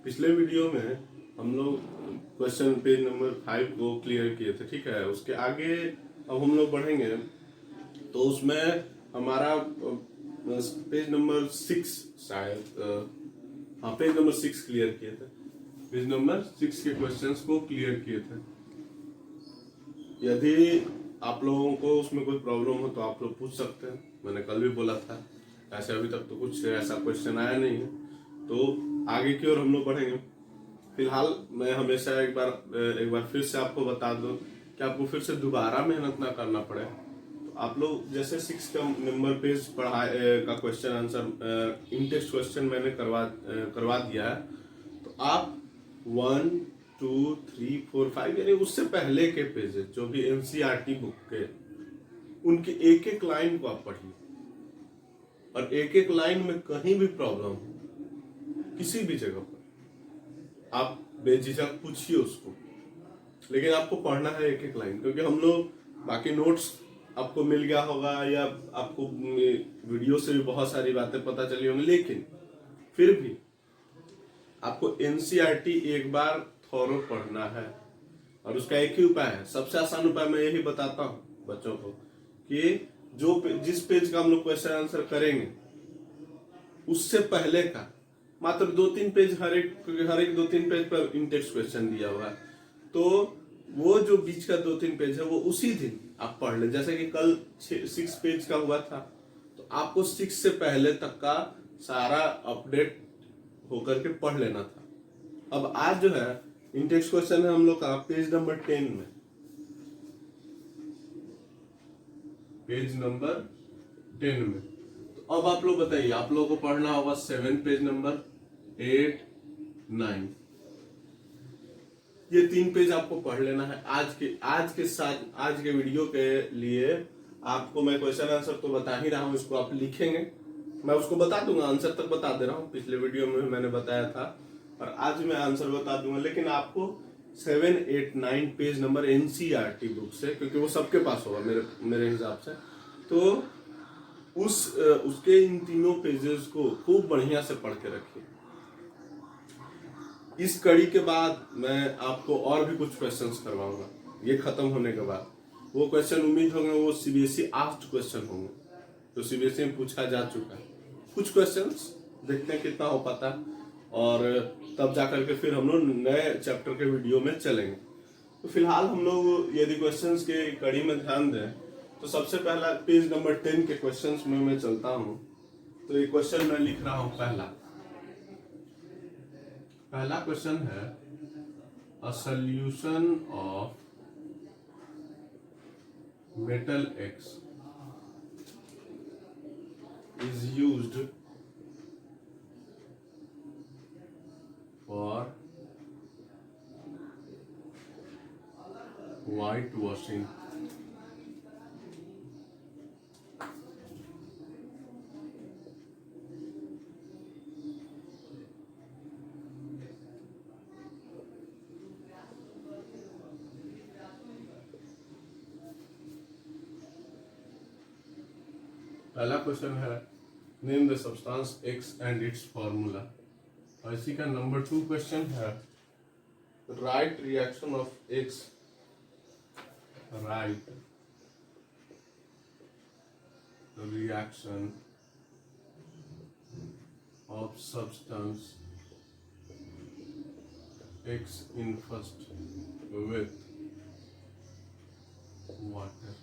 पिछले वीडियो में हम लोग क्वेश्चन पेज नंबर 5 को क्लियर किए थे, ठीक है। उसके आगे अब हम लोग बढ़ेंगे तो उसमें हमारा पेज नंबर 6 शायद, हाँ पेज नंबर 6 क्लियर किए थे। पेज नंबर 6 के क्वेश्चंस को क्लियर किए थे। यदि आप लोगों को उसमें कोई प्रॉब्लम हो तो आप लोग पूछ सकते हैं। मैंने कल भी बोला था, ऐसे अभी तक तो कुछ ऐसा क्वेश्चन आया नहीं है, तो आगे की ओर हम लोग बढ़ेंगे। फिलहाल मैं हमेशा एक बार फिर से आपको बता दूं कि आपको फिर से दोबारा मेहनत ना करना पड़े। तो आप लोग जैसे 6 का नंबर पेज का question answer in text question मैंने करवा दिया है, तो आप 1, 2, 3, 4, 5 यानी उससे पहले के पेजेस जो भी एनसीईआरटी बुक के, उनके एक एक लाइन को आप पढ़िए और एक एक लाइन में कहीं भी प्रॉब्लम हो किसी भी जगह पर आप बेझिझक पूछिए उसको, लेकिन आपको पढ़ना है एक एक लाइन। क्योंकि हम लोग बाकी नोट्स आपको मिल गया होगा या आपको वीडियो से भी बहुत सारी बातें पता चली होंगी, लेकिन फिर भी आपको एनसीईआरटी एक बार थॉरो पढ़ना है। और उसका एक ही उपाय है, सबसे आसान उपाय मैं यही बताता हूँ बच्चों को कि जिस पेज का हम लोग क्वेश्चन आंसर करेंगे उससे पहले का मात्र 2-3 पेज, हर एक 2-3 पेज पर इन टेक्स्ट क्वेश्चन दिया हुआ है, तो वो जो बीच का 2-3 पेज है वो उसी दिन आप पढ़ ले। जैसे कि कल 6 पेज का हुआ था, तो आपको 6 से पहले तक का सारा अपडेट होकर के पढ़ लेना था। अब आज जो है इन टेक्स्ट क्वेश्चन है हम लोग का पेज नंबर 10 में, पेज नंबर 10 में। तो अब आप लोग बताइए, आप लोगों को पढ़ना होगा 7 पेज नंबर 8, 9, ये 3 पेज आपको पढ़ लेना है। आज के वीडियो के लिए आपको मैं क्वेश्चन आंसर तो बता ही रहा हूं, इसको आप लिखेंगे, मैं उसको बता दूंगा, आंसर तक बता दे रहा हूं। पिछले वीडियो में मैंने बताया था और आज मैं आंसर बता दूंगा, लेकिन आपको 7, 8, 9 पेज नंबर एनसीईआरटी बुक से, क्योंकि वो सबके पास होगा मेरे हिसाब से, तो उसके इन तीनों पेजेस को खूब बढ़िया से पढ़ के रखिए। इस कड़ी के बाद मैं आपको और भी कुछ क्वेश्चंस करवाऊंगा। ये खत्म होने के बाद वो क्वेश्चन उम्मीद होंगे वो सीबीएसई आस्क्ड क्वेश्चन होंगे, तो सीबीएसई में पूछा जा चुका है। कुछ क्वेश्चंस देखते हैं कितना हो पाता, और तब जाकर के फिर हम लोग नए चैप्टर के वीडियो में चलेंगे। तो फिलहाल हम लोग यदि क्वेश्चंस के कड़ी में ध्यान दें तो सबसे पहला पेज नंबर 10 के क्वेश्चंस में मैं चलता हूं। तो ये क्वेश्चन मैं लिख रहा हूं। पहला क्वेश्चन है, a solution of metal X is used for whitewashing. पहला क्वेश्चन है, name the substance X and it's formula. और इसी का नंबर 2 क्वेश्चन है, right reaction of X, right reaction of substance X in first with water.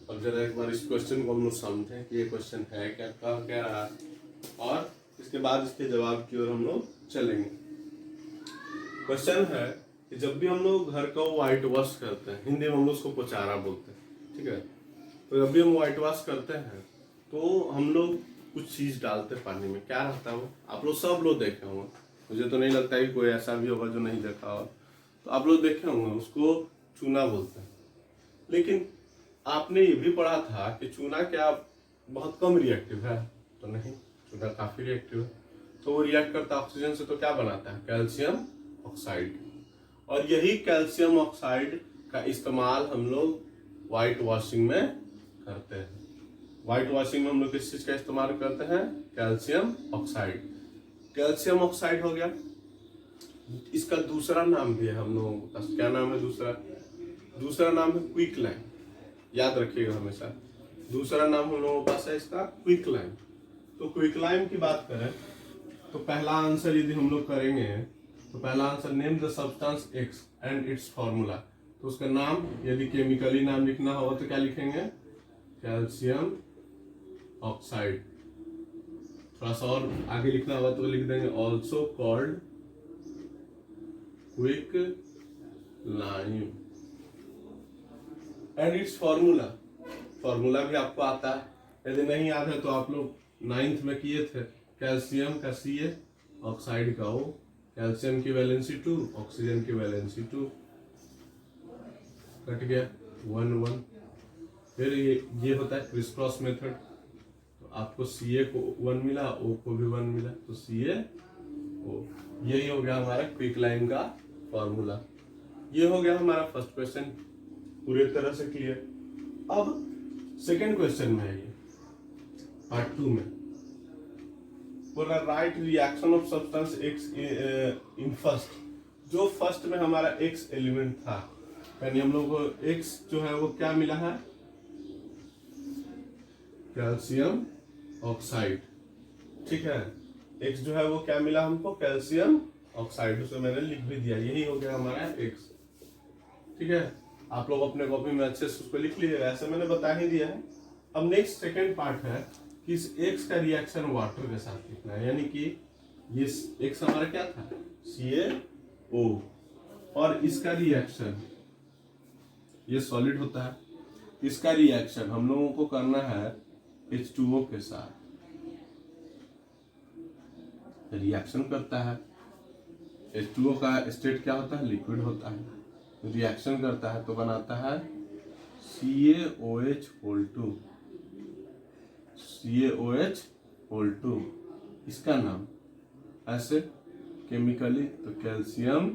अब जरा एक बार इस क्वेश्चन को हम लोग समझें कि ये क्वेश्चन है क्या, कह क्या रहा है, और इसके बाद इसके जवाब की ओर हम लोग चलेंगे। क्वेश्चन है कि जब भी हम लोग घर को व्हाइट वॉश करते हैं, हिंदी में हम लोग उसको पोचारा बोलते हैं, ठीक है। तो जब भी हम व्हाइट वॉश करते हैं तो हम लोग कुछ चीज डालते हैं पानी में, क्या रहता है वो आप लोग सब लोग देखे होंगे। मुझे तो नहीं लगता कि कोई ऐसा भी होगा जो नहीं देखा हो, तो आप लोग देखे होंगे, उसको चूना बोलते हैं। लेकिन आपने ये भी पढ़ा था कि चूना क्या बहुत कम रिएक्टिव है? तो नहीं, चूना काफी रिएक्टिव है। तो वो रिएक्ट करता है ऑक्सीजन से, तो क्या बनाता है? Calcium oxide. और यही कैल्शियम ऑक्साइड का इस्तेमाल हम लोग व्हाइट वॉशिंग में करते हैं। व्हाइट वॉशिंग में हम लोग किस चीज का इस्तेमाल करते हैं? Calcium oxide. कैल्शियम ऑक्साइड हो गया। इसका दूसरा नाम भी है हम लोगों के पास, क्या नाम है दूसरा नाम है क्विकलाइम। याद रखिएगा हमेशा, दूसरा नाम हम लोगों के पास है इसका क्विकलाइम। तो क्विकलाइम की बात करें तो पहला आंसर यदि हम लोग करेंगे तो पहला answer, name the substance x and it's formula. तो उसका नाम यदि केमिकली नाम लिखना हो तो क्या लिखेंगे, कैल्शियम ऑक्साइड। थोड़ा सा और आगे लिखना होगा तो लिख देंगे also called quick lime and it's formula. Formula भी आपको आता है, यदि नहीं याद है तो आप लोग 9th में किए थे। कैल्शियम का Ca, ऑक्साइड का O, कैल्शियम की वैलेंसी 2, ऑक्सीजन की वैलेंसी 2, कट गया 1 1। फिर ये होता है क्रिस क्रॉस मेथड। तो आपको Ca को 1 मिला, O को भी 1 मिला, तो CaO। यही हो गया हमारा क्विकलाइम का फॉर्मूला। ये हो गया हमारा फर्स्ट क्वेश्चन पूरी तरह से क्लियर। अब सेकंड क्वेश्चन में है ये पार्ट 2 में, बोला right reaction of substance x in first. जो फर्स्ट में हमारा एक्स एलिमेंट था, यानी हम लोग को एक्स जो है वो क्या मिला है, कैल्शियम ऑक्साइड। ठीक है, एक्स जो है वो क्या मिला हमको, कैल्शियम ऑक्साइड। उसे मैंने लिख भी दिया, यही हो गया हमारा एक्स। ठीक है, आप लोग अपने कॉपी में अच्छे से उसको लिख लीजिएगा, ऐसे मैंने बता ही दिया है। अब नेक्स्ट सेकंड पार्ट है कि इस एक्स का रिएक्शन वाटर के साथ लिखना है, यानी कि ये एक्स हमारा क्या था, CaO, और इसका रिएक्शन, ये सॉलिड होता है, इसका रिएक्शन हम लोगों को करना है H2O के साथ। रिएक्शन करता है, H2O का स्टेट क्या होता है, लिक्विड होता है। रिएक्शन करता है तो बनाता है CaOH2। CaOH2 इसका नाम ऐसे केमिकली तो कैल्शियम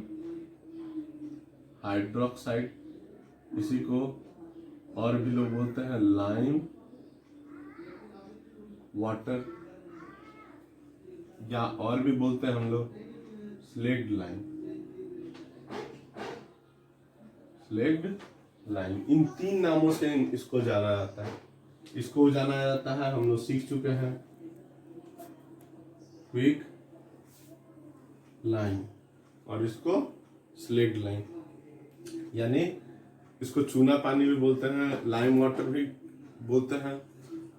हाइड्रोक्साइड, इसी को और भी लोग बोलते हैं लाइम वाटर, या और भी बोलते हैं हम लोग स्लेग्ड लाइम। स्लेग्ड लाइम, इन 3 नामों से इसको जाना जाता है। इसको जाना जाता है, हम लोग सीख चुके हैं, क्विक लाइम, और इसको स्लेग्ड लाइम, यानी इसको चूना पानी भी बोलते हैं, लाइम वाटर भी बोलते हैं।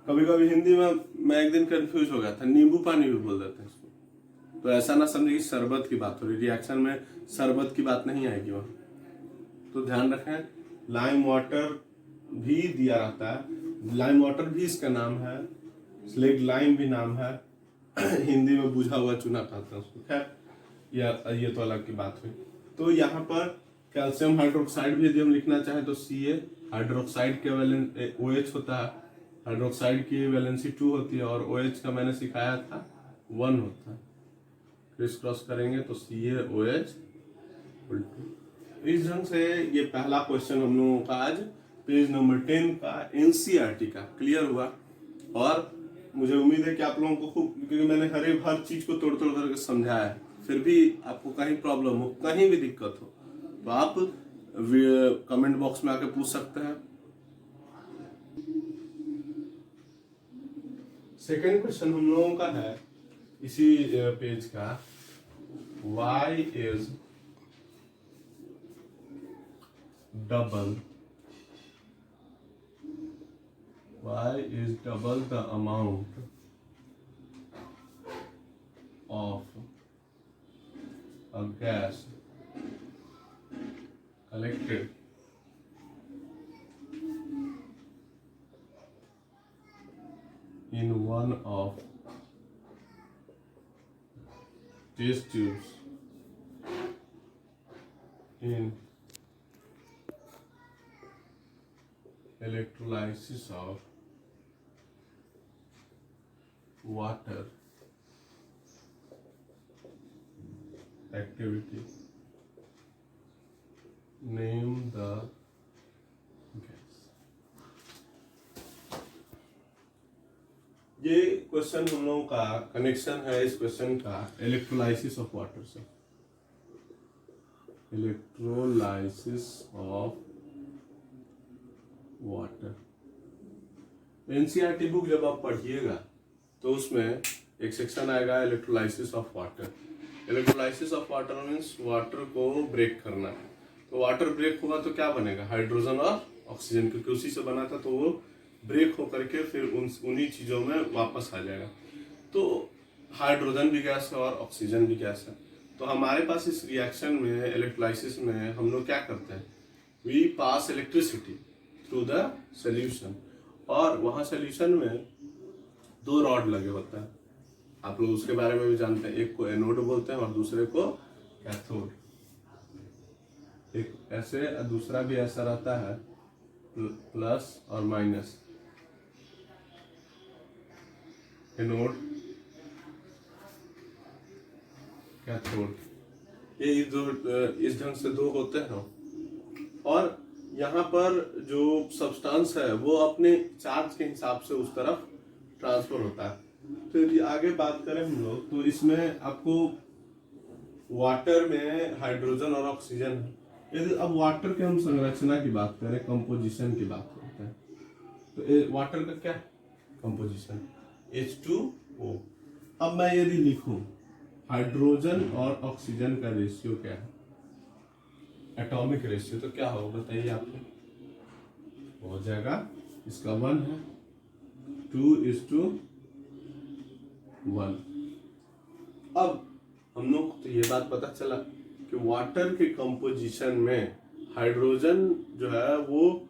कभी कभी हिंदी में मैं एक दिन कंफ्यूज हो गया था, नींबू पानी भी बोल देते हैं इसको। तो ऐसा ना समझे कि शरबत की बात हो रही, रिएक्शन में शरबत की बात नहीं आएगी वहां, तो ध्यान रखें। लाइम वाटर भी दिया रहता है, लाइम वाटर भी इसका नाम है, स्लेग्ड लाइम भी नाम है। हिंदी में बुझा हुआ चूना कहते हैं उसको। खैर ये तो अलग की बात हुई। तो यहाँ पर कैल्शियम हाइड्रोक्साइड भी यदि हम लिखना चाहें तो Ca, हाइड्रोक्साइड के वैलेंस OH होता है, हाइड्रोक्साइड की वैलेंसी 2 होती है, और OH का मैंने सिखाया था 1 होता है। क्रिस क्रॉस करेंगे तो CaOH। इस ढंग से ये पहला क्वेश्चन हम लोगों का आज पेज नंबर 10 का NCERT का क्लियर हुआ। और मुझे उम्मीद है कि आप लोगों को खूब, क्योंकि मैंने हर चीज को तोड़ तोड़ करके समझाया है, फिर भी आपको कहीं प्रॉब्लम हो, कहीं भी दिक्कत हो तो आप कमेंट बॉक्स में आके पूछ सकते हैं। सेकेंड क्वेश्चन हम लोगों का है इसी पेज का, y is double the amount of a gas collected in one of test tubes in electrolysis of water activity. Name the gas. ये क्वेश्चन हम लोगों का कनेक्शन है इस क्वेश्चन का इलेक्ट्रोलाइसिस ऑफ वाटर से। Electrolysis of water. NCERT book जब आप पढ़िएगा तो उसमें एक सेक्शन आएगा electrolysis of water. Electrolysis of water means water को ब्रेक करना। तो वाटर ब्रेक होगा तो क्या बनेगा, हाइड्रोजन और ऑक्सीजन, क्योंकि उसी से बना था, तो वो ब्रेक होकर के फिर उन्हीं चीजों में वापस आ जाएगा। तो हाइड्रोजन भी गैस है और ऑक्सीजन भी गैस है। तो हमारे पास इस रिएक्शन में, इलेक्ट्रोलाइसिस में हम लोग क्या करते हैं, we pass electricity through the solution, और वहां सोल्यूशन में 2 रॉड लगे होते हैं। आप लोग उसके बारे में भी जानते हैं, एक को एनोड बोलते हैं और दूसरे को कैथोड। एक ऐसे, दूसरा भी ऐसा रहता है, प्लस और माइनस, एनोड कैथोड। ये इस ढंग से 2 होते हैं। और यहाँ पर जो सब्सटेंस है वो अपने चार्ज के हिसाब से उस तरफ ट्रांसफर होता है। तो यदि आगे बात करें हम लोग, तो इसमें आपको वाटर में हाइड्रोजन और ऑक्सीजन है। यदि अब वाटर के हम संरचना की बात करें, कंपोजिशन की बात करते हैं, तो वाटर का क्या कंपोजिशन, H2O। अब मैं यदि लिखूं हाइड्रोजन और ऑक्सीजन का रेशियो क्या है, एटॉमिक रेशियो, तो क्या होगा बताइए आपको। हो जाएगा, इसका 1 है, 2:1। अब हम लोग को तो ये बात पता चला कि वाटर के कंपोजिशन में हाइड्रोजन जो है वो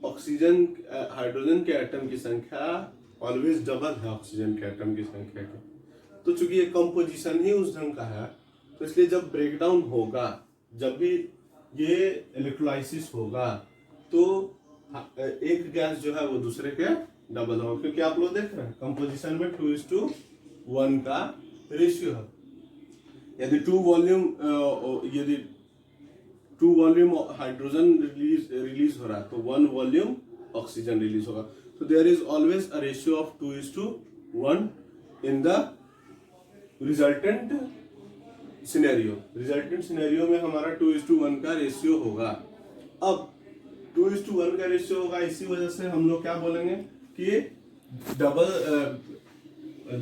ऑक्सीजन, हाइड्रोजन के एटम की संख्या ऑलवेज डबल है ऑक्सीजन के एटम की संख्या के। तो चूंकि ये कंपोजिशन ही उस ढंग का है, तो इसलिए जब ब्रेकडाउन होगा, जब भी ये इलेक्ट्रोलाइसिस होगा, तो एक गैस जो है वो दूसरे के डबल होगा, क्योंकि आप लोग देख रहे हैं कंपोजिशन में 2:1 का रेशियो है। यदि 2 वॉल्यूम हाइड्रोजन रिलीज हो रहा है, तो 1 वॉल्यूम ऑक्सीजन रिलीज होगा। तो there is always a ratio of 2:1 in the resultant scenario. Resultant scenario में हमारा 2:1 का रेशियो होगा। अब 2:1 का रेशियो होगा, इसी वजह से हम लोग क्या बोलेंगे कि double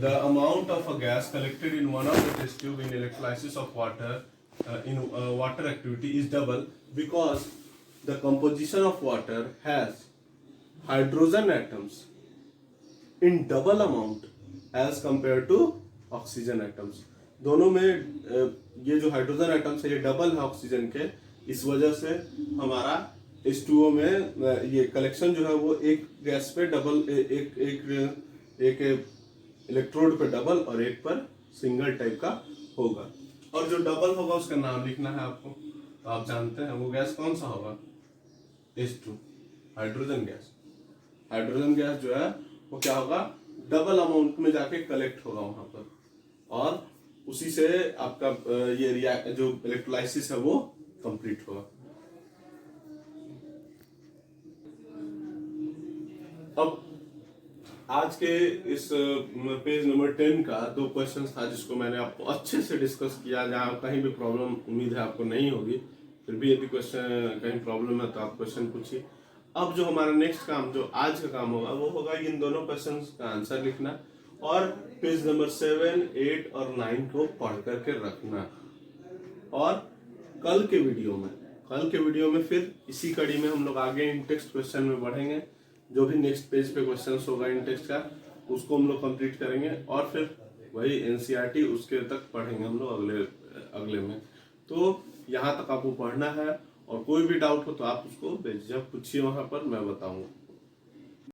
the amount of a gas collected in one of the test tube in electrolysis of water in water activity is double, because the composition of water has hydrogen atoms in double amount as compared to oxygen atoms। दोनों में ये जो hydrogen atoms है ये double है oxygen के, इस वजह से हमारा H2O में ये कलेक्शन जो है वो एक गैस पे डबल, एक इलेक्ट्रोड पे डबल और एक पर सिंगल टाइप का होगा। और जो डबल होगा उसका नाम लिखना है आपको, तो आप जानते हैं वो गैस कौन सा होगा, H2, hydrogen gas. Hydrogen gas जो है वो क्या होगा, डबल अमाउंट में जाके कलेक्ट होगा वहां पर, और उसी से आपका ये जो इलेक्ट्रोलाइसिस है वो कंप्लीट होगा। अब आज के इस पेज नंबर 10 का 2 क्वेश्चन था जिसको मैंने आपको अच्छे से डिस्कस किया। जहाँ कहीं भी प्रॉब्लम, उम्मीद है आपको नहीं होगी, फिर भी यदि क्वेश्चन कहीं प्रॉब्लम है तो आप क्वेश्चन पूछिए। अब जो हमारा नेक्स्ट काम, जो आज का काम होगा, वो होगा इन दोनों क्वेश्चन का आंसर लिखना और पेज नंबर 7, 8 और 9 को पढ़ करके रखना। और कल के वीडियो में फिर इसी कड़ी में हम लोग आगे इन टेक्स्ट क्वेश्चन में बढ़ेंगे। जो भी नेक्स्ट पेज पे क्वेश्चन होगा इन टेक्स्ट का, उसको हम लोग कंप्लीट करेंगे, और फिर वही एनसीईआरटी उसके तक पढ़ेंगे हम लोग अगले में। तो यहाँ तक आपको पढ़ना है, और कोई भी डाउट हो तो आप उसको बेझिझक पूछिए, वहां पर मैं बताऊंगा।